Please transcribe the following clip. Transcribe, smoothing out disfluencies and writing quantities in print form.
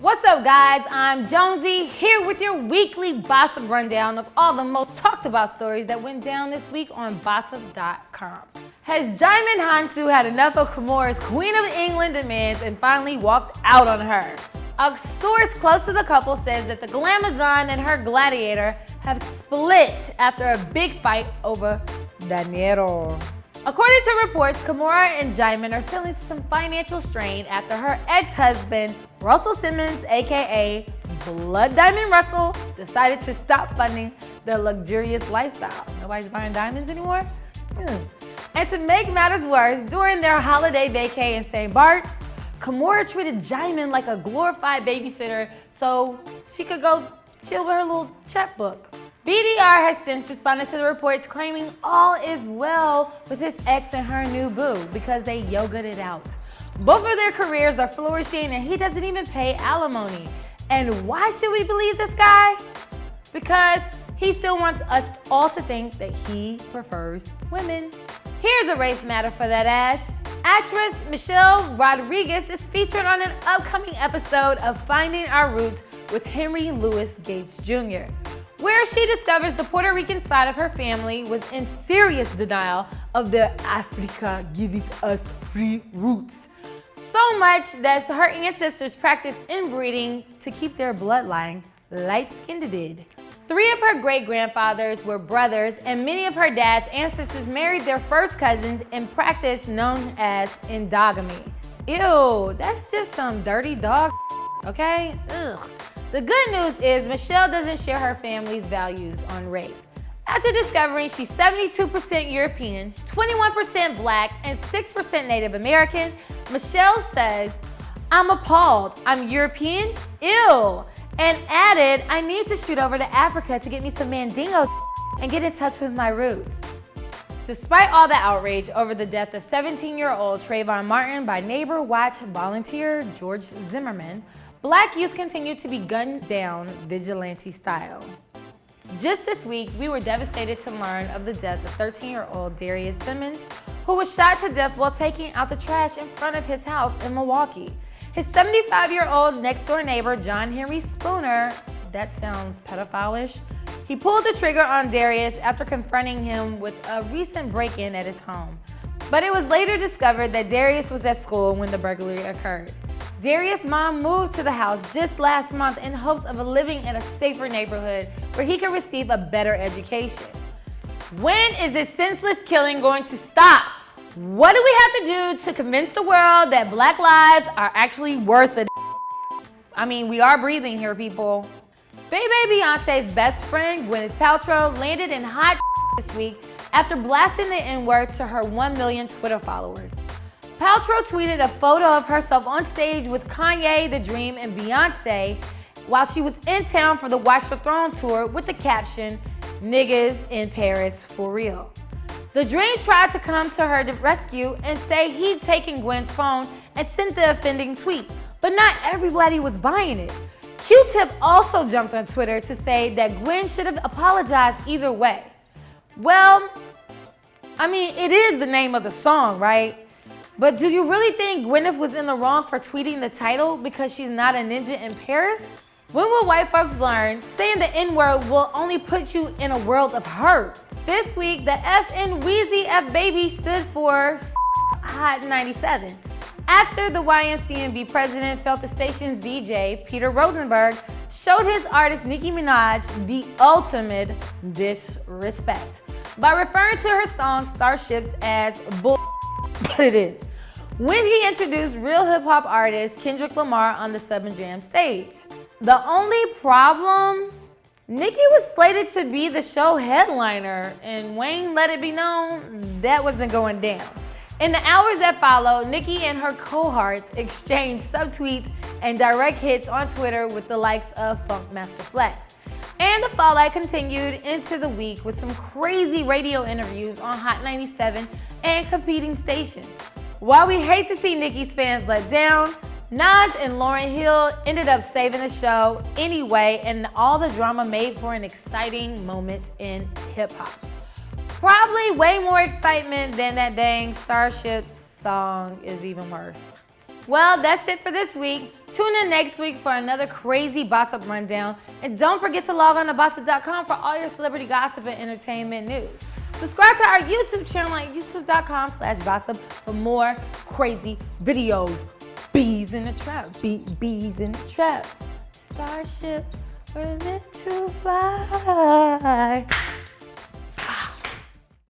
What's up, guys? I'm Jonesy, here with your weekly Bossip rundown of all the most talked about stories that went down this week on Bossip.com. Has Diamond Hounsou had enough of Kimora's Queen of England demands and finally walked out on her? A source close to the couple says that the Glamazon and her gladiator have split after a big fight over dinero. According to reports, Kimura and Diamond are feeling some financial strain after her ex-husband, Russell Simmons, aka Blood Diamond Russell, decided to stop funding their luxurious lifestyle. Nobody's buying diamonds anymore? And to make matters worse, during their holiday vacay in St. Bart's, Kimora treated Diamond like a glorified babysitter so she could go chill with her little checkbook. BDR has since responded to the reports claiming all is well with his ex and her new boo because they yogaed it out. Both of their careers are flourishing and he doesn't even pay alimony. And why should we believe this guy? Because he still wants us all to think that he prefers women. Here's a race matter for that ass. Actress Michelle Rodriguez is featured on an upcoming episode of Finding Our Roots with Henry Louis Gates Jr., where she discovers the Puerto Rican side of her family was in serious denial of the Africa giving us free roots. So much that her ancestors practiced inbreeding to keep their bloodline light-skinned. 3 of her great-grandfathers were brothers, and many of her dad's ancestors married their first cousins in practice known as endogamy. Ew, that's just some dirty dog, okay? Ugh. The good news is Michelle doesn't share her family's values on race. After discovering she's 72% European, 21% Black, and 6% Native American, Michelle says, "I'm appalled. I'm European? Ew." And added, "I need to shoot over to Africa to get me some Mandingo and get in touch with my roots." Despite all the outrage over the death of 17-year-old Trayvon Martin by Neighbor Watch volunteer George Zimmerman, Black youth continue to be gunned down vigilante style. Just this week, we were devastated to learn of the death of 13-year-old Darius Simmons, who was shot to death while taking out the trash in front of his house in Milwaukee. His 75-year-old next-door neighbor, John Henry Spooner, that sounds pedophile-ish, he pulled the trigger on Darius after confronting him with a recent break-in at his home. But it was later discovered that Darius was at school when the burglary occurred. Darius' mom moved to the house just last month in hopes of living in a safer neighborhood where he could receive a better education. When is this senseless killing going to stop? What do we have to do to convince the world that Black lives are actually worth it? I mean, we are breathing here, people. Baby Beyonce's best friend, Gwyneth Paltrow, landed in hot this week after blasting the N-word to her 1 million Twitter followers. Paltrow tweeted a photo of herself on stage with Kanye, The Dream, and Beyonce while she was in town for the Watch the Throne tour with the caption, "Niggas in Paris for real." The Dream tried to come to her rescue and say he'd taken Gwen's phone and sent the offending tweet, but not everybody was buying it. Q-Tip also jumped on Twitter to say that Gwen should have apologized either way. Well, I mean, it is the name of the song, right? But do you really think Gwyneth was in the wrong for tweeting the title because she's not a ninja in Paris? When will white folks learn saying the N-word will only put you in a world of hurt? This week, the F in Wheezy F Baby stood for Hot 97. After the YMCMB president felt the station's DJ, Peter Rosenberg, showed his artist Nicki Minaj the ultimate disrespect by referring to her song Starships as bull. But it is. When he introduced real hip-hop artist Kendrick Lamar on the Sub and Jam stage. The only problem? Nicki was slated to be the show headliner, and Wayne let it be known that wasn't going down. In the hours that followed, Nicki and her cohorts exchanged subtweets and direct hits on Twitter with the likes of Funkmaster Flex. And the fallout continued into the week with some crazy radio interviews on Hot 97 and competing stations. While we hate to see Nicki's fans let down, Nas and Lauryn Hill ended up saving the show anyway, and all the drama made for an exciting moment in hip-hop. Probably way more excitement than that dang Starships song is even worth. Well, that's it for this week. Tune in next week for another crazy Bossip rundown. And don't forget to log on to Bossip.com for all your celebrity gossip and entertainment news. Subscribe to our YouTube channel at youtube.com/Bossip for more crazy videos. Bees in the trap, bees in the trap. Starships were meant to fly.